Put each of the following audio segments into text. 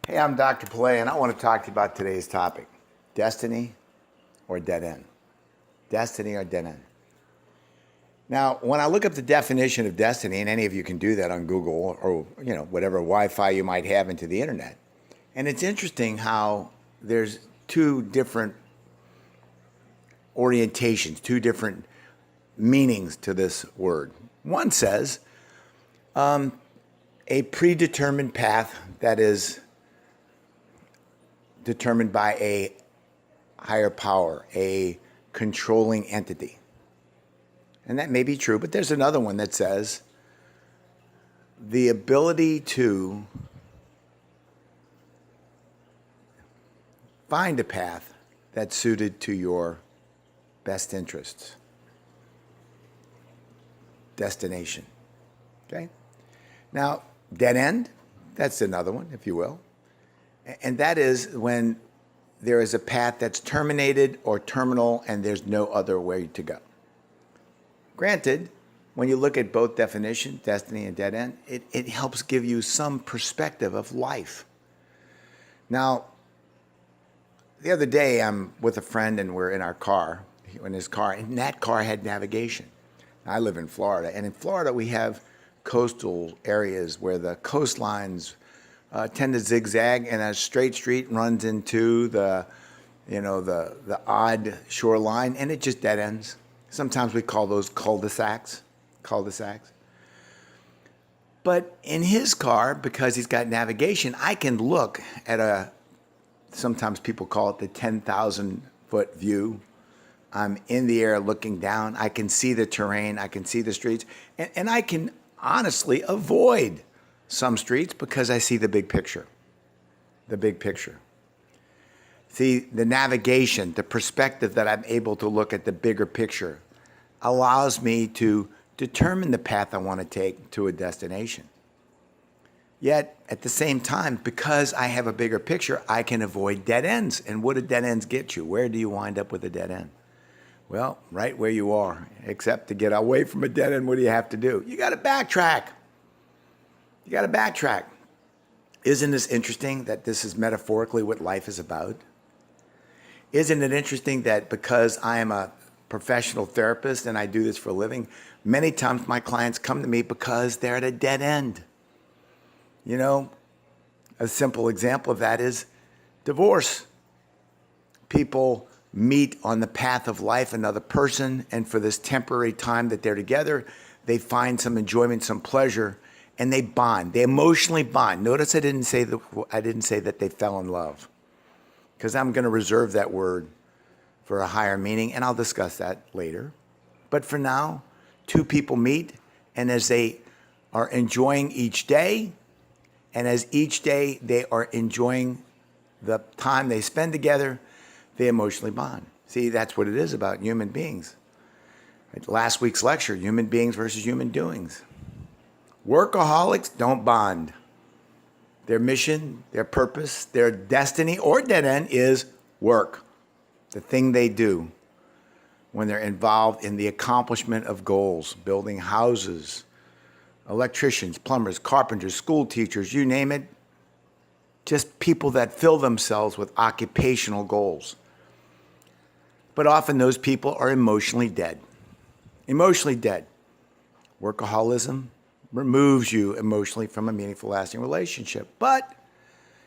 Hey, I'm Dr. Pilet, and I want to talk to you about today's topic, destiny or dead end. Destiny or dead end. Now, when I look up the definition of destiny, and any of you can do that on Google or whatever Wi-Fi you might have into the internet, and it's interesting how there's two different orientations, two different meanings to this word. One says a predetermined path that is determined by a higher power, a controlling entity. And that may be true, but there's another one that says the ability to find a path that's suited to your best interests. Destination. Okay? Now, dead end, that's another one, if you will. And that is when there is a path that's terminated or terminal and there's no other way to go. Granted, when you look at both definitions, destiny and dead end, it helps give you some perspective of life. Now, the other day I'm with a friend and we're in our car, in his car, and that car had navigation. I live in Florida, and in Florida we have coastal areas where the coastlines tend to zigzag, and a straight street runs into the odd shoreline, and it just dead ends. Sometimes we call those cul-de-sacs. But in his car, because he's got navigation, I can look at sometimes people call it the 10,000-foot view. I'm in the air looking down. I can see the terrain. I can see the streets. And I can honestly avoid some streets because I see the big picture. The big picture. See, the navigation, the perspective that I'm able to look at the bigger picture allows me to determine the path I want to take to a destination. Yet, at the same time, because I have a bigger picture, I can avoid dead ends. And what do dead ends get you? Where do you wind up with a dead end? Well, right where you are. Except to get away from a dead end, what do you have to do? You got to backtrack. You got to backtrack. Isn't this interesting that this is metaphorically what life is about? Isn't it interesting that because I am a professional therapist and I do this for a living, many times my clients come to me because they're at a dead end. You know, a simple example of that is divorce. People meet on the path of life, another person, and for this temporary time that they're together, they find some enjoyment, some pleasure, and they bond. They emotionally bond. Notice I didn't say that they fell in love, because I'm going to reserve that word for a higher meaning, and I'll discuss that later. But for now, two people meet, and as they are enjoying each day, and as each day they are enjoying the time they spend together, they emotionally bond. See, that's what it is about human beings. Last week's lecture, human beings versus human doings. Workaholics don't bond. Their mission, their purpose, their destiny or dead end is work. The thing they do when they're involved in the accomplishment of goals, building houses, electricians, plumbers, carpenters, school teachers, you name it. Just people that fill themselves with occupational goals. But often those people are emotionally dead. Emotionally dead. Workaholism removes you emotionally from a meaningful, lasting relationship. But,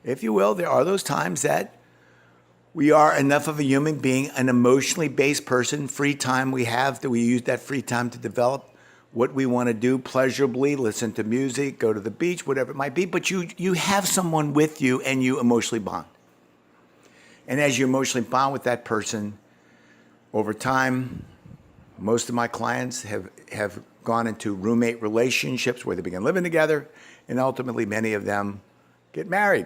if you will, there are those times that we are enough of a human being, an emotionally based person, free time we have, that we use that free time to develop what we want to do pleasurably, listen to music, go to the beach, whatever it might be. But you have someone with you and you emotionally bond. And as you emotionally bond with that person, over time, most of my clients have gone into roommate relationships where they begin living together, and ultimately many of them get married.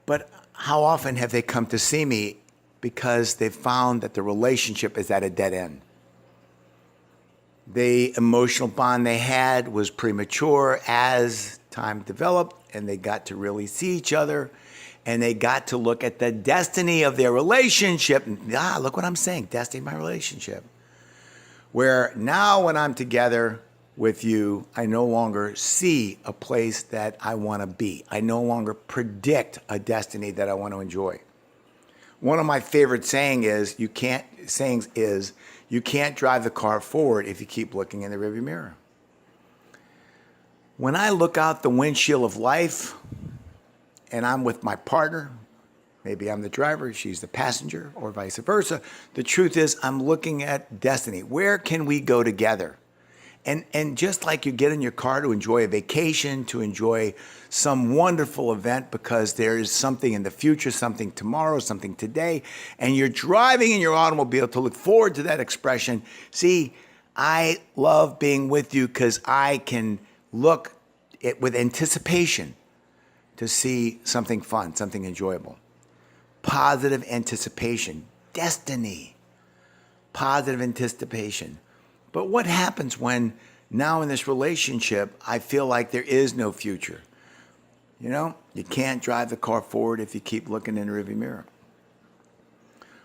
But how often have they come to see me because they've found that the relationship is at a dead end? The emotional bond they had was premature. As time developed and they got to really see each other and they got to look at the destiny of their relationship. Look what I'm saying, destiny of my relationship. Where now when I'm together, with you, I no longer see a place that I want to be. I no longer predict a destiny that I want to enjoy. One of my favorite sayings is, you can't drive the car forward if you keep looking in the rearview mirror. When I look out the windshield of life and I'm with my partner, maybe I'm the driver, she's the passenger, or vice versa, the truth is I'm looking at destiny. Where can we go together? And just like you get in your car to enjoy a vacation, to enjoy some wonderful event because there is something in the future, something tomorrow, something today, and you're driving in your automobile to look forward to that expression. See, I love being with you because I can look with anticipation to see something fun, something enjoyable. Positive anticipation, destiny, positive anticipation. But what happens when now in this relationship, I feel like there is no future? You know, you can't drive the car forward if you keep looking in the rearview mirror.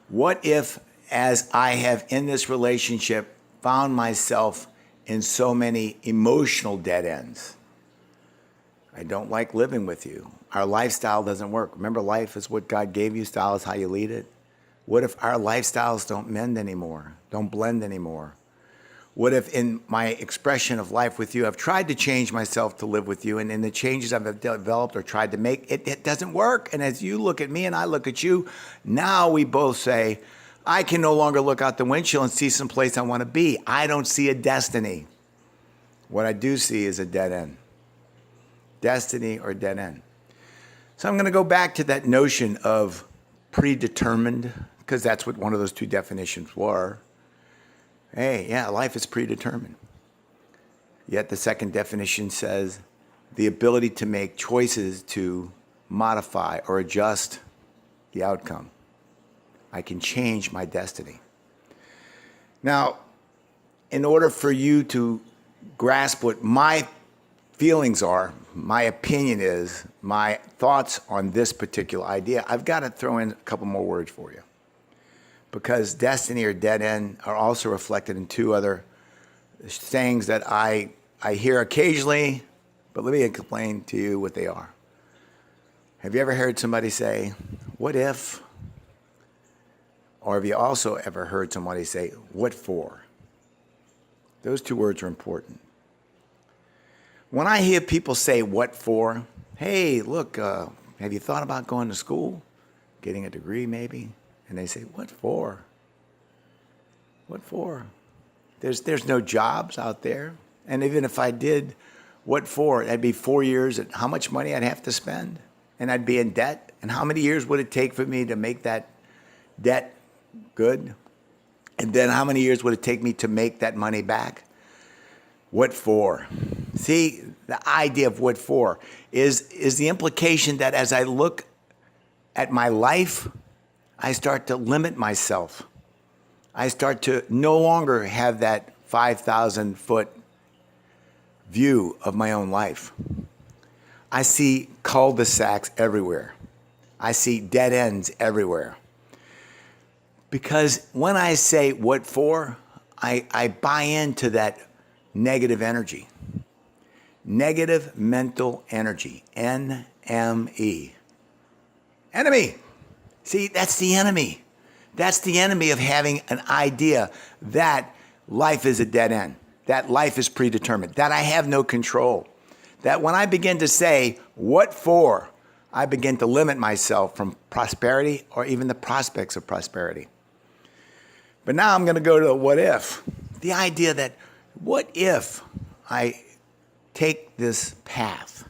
What if, as I have in this relationship, found myself in so many emotional dead ends? I don't like living with you. Our lifestyle doesn't work. Remember, life is what God gave you. Style is how you lead it. What if our lifestyles don't mend anymore, don't blend anymore? What if in my expression of life with you, I've tried to change myself to live with you, and in the changes I've developed or tried to make, it doesn't work. And as you look at me and I look at you, now we both say, I can no longer look out the windshield and see some place I want to be. I don't see a destiny. What I do see is a dead end. Destiny or dead end. So I'm going to go back to that notion of predetermined, because that's what one of those two definitions were. Hey, yeah, life is predetermined. Yet the second definition says the ability to make choices to modify or adjust the outcome. I can change my destiny. Now, in order for you to grasp what my feelings are, my opinion is, my thoughts on this particular idea, I've got to throw in a couple more words for you. Because destiny or dead end are also reflected in two other sayings that I hear occasionally, but let me explain to you what they are. Have you ever heard somebody say, what if? Or have you also ever heard somebody say, what for? Those two words are important. When I hear people say, what for? Hey, look, have you thought about going to school? Getting a degree maybe? And they say, what for? What for? There's no jobs out there. And even if I did, what for? That'd be 4 years at how much money I'd have to spend? And I'd be in debt? And how many years would it take for me to make that debt good? And then how many years would it take me to make that money back? What for? See, the idea of what for is the implication that as I look at my life, I start to limit myself. I start to no longer have that 5,000-foot view of my own life. I see cul-de-sacs everywhere. I see dead ends everywhere. Because when I say what for, I buy into that negative energy. Negative mental energy, NME. Enemy. See, that's the enemy. That's the enemy of having an idea that life is a dead end, that life is predetermined, that I have no control. That when I begin to say, what for, I begin to limit myself from prosperity or even the prospects of prosperity. But now I'm going to go to what if. The idea that what if I take this path?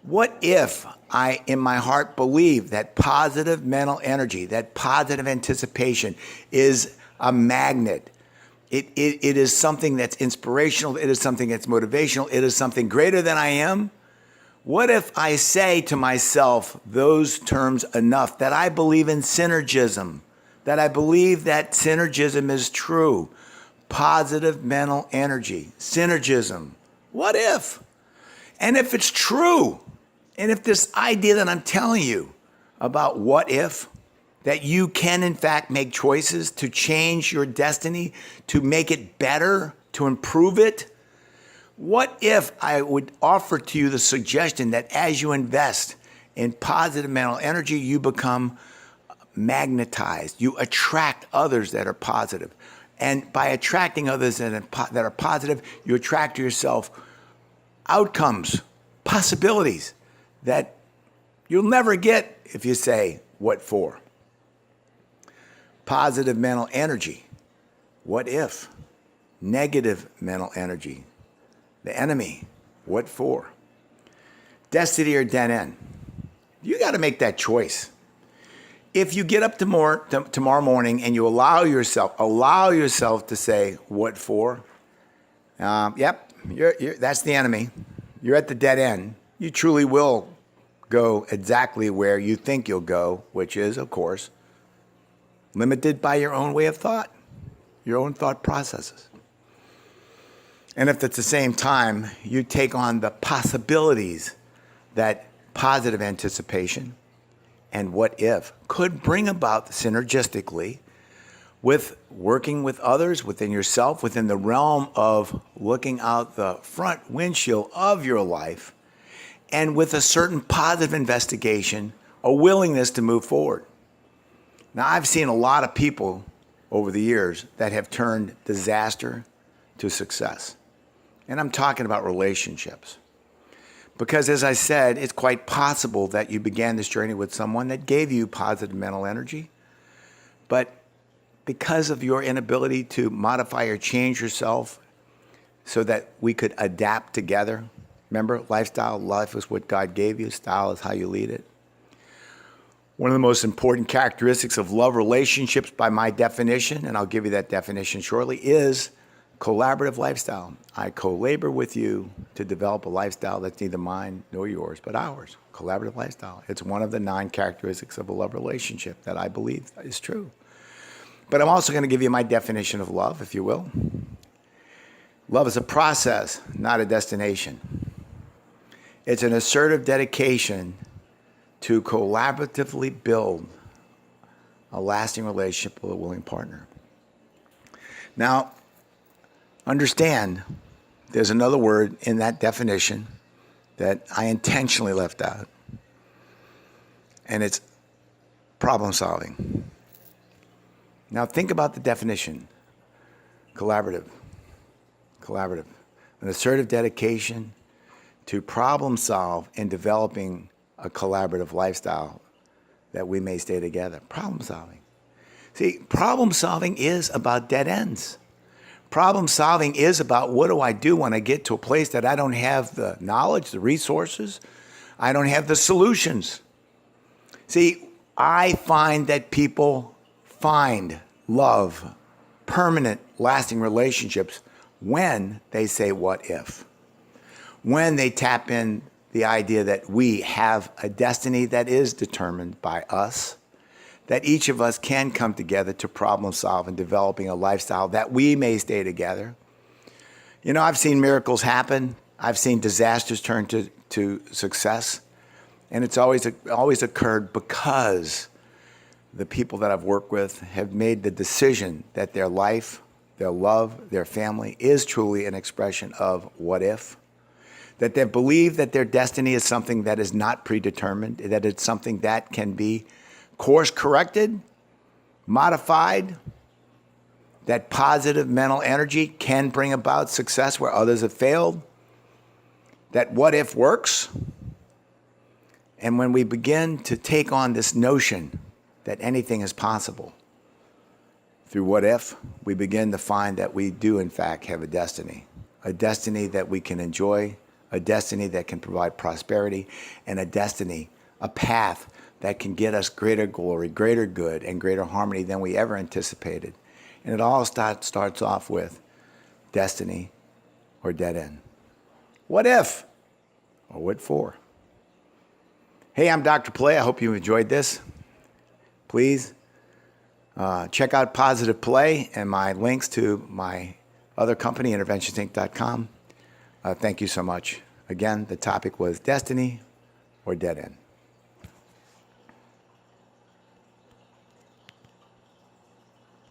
What if I, in my heart, believe that positive mental energy, that positive anticipation is a magnet? It is something that's inspirational. It is something that's motivational. It is something greater than I am. What if I say to myself those terms enough that I believe in synergism, that I believe that synergism is true? Positive mental energy, synergism. What if? And if it's true, and if this idea that I'm telling you about what if, that you can in fact make choices to change your destiny, to make it better, to improve it, What if I would offer to you the suggestion that as you invest in positive mental energy, you become magnetized. You attract others that are positive. And by attracting others that are positive, you attract to yourself outcomes, possibilities that you'll never get if you say, what for? Positive mental energy. What if? Negative mental energy. The enemy. What for? Destiny or dead end. You got to make that choice. If you get up tomorrow morning and you allow yourself to say, what for? Yep, that's the enemy. You're at the dead end. You truly will go exactly where you think you'll go, which is, of course, limited by your own way of thought, your own thought processes. And if at the same time you take on the possibilities that positive anticipation and what if could bring about synergistically with working with others, within yourself, within the realm of looking out the front windshield of your life, and with a certain positive investigation, a willingness to move forward. Now, I've seen a lot of people over the years that have turned disaster to success. And I'm talking about relationships. Because as I said, it's quite possible that you began this journey with someone that gave you positive mental energy. But because of your inability to modify or change yourself so that we could adapt together, remember, lifestyle, life is what God gave you. Style is how you lead it. One of the most important characteristics of love relationships by my definition, and I'll give you that definition shortly, is collaborative lifestyle. I co-labor with you to develop a lifestyle that's neither mine nor yours, but ours. Collaborative lifestyle. It's one of the 9 characteristics of a love relationship that I believe is true. But I'm also going to give you my definition of love, if you will. Love is a process, not a destination. It's an assertive dedication to collaboratively build a lasting relationship with a willing partner. Now, understand, there's another word in that definition that I intentionally left out, and it's problem solving. Now, think about the definition. Collaborative. An assertive dedication to problem solve in developing a collaborative lifestyle that we may stay together. Problem solving. See, problem solving is about dead ends. Problem solving is about what do I do when I get to a place that I don't have the knowledge, the resources, I don't have the solutions. See, I find that people find love, permanent, lasting relationships when they say, what if? When they tap in the idea that we have a destiny that is determined by us, that each of us can come together to problem solve in developing a lifestyle that we may stay together. You know, I've seen miracles happen. I've seen disasters turn to success. And it's always occurred because the people that I've worked with have made the decision that their life, their love, their family is truly an expression of what if. That they believe that their destiny is something that is not predetermined, that it's something that can be course corrected, modified, that positive mental energy can bring about success where others have failed, that what if works. And when we begin to take on this notion that anything is possible through what if, we begin to find that we do in fact have a destiny that we can enjoy, a destiny that can provide prosperity, and a destiny, a path that can get us greater glory, greater good, and greater harmony than we ever anticipated. And it all starts off with destiny or dead end. What if or what for? Hey, I'm Dr. Pilet. I hope you enjoyed this. Please check out Positive Play and my links to my other company, interventionsinc.com. Thank you so much. Again, the topic was destiny or dead end.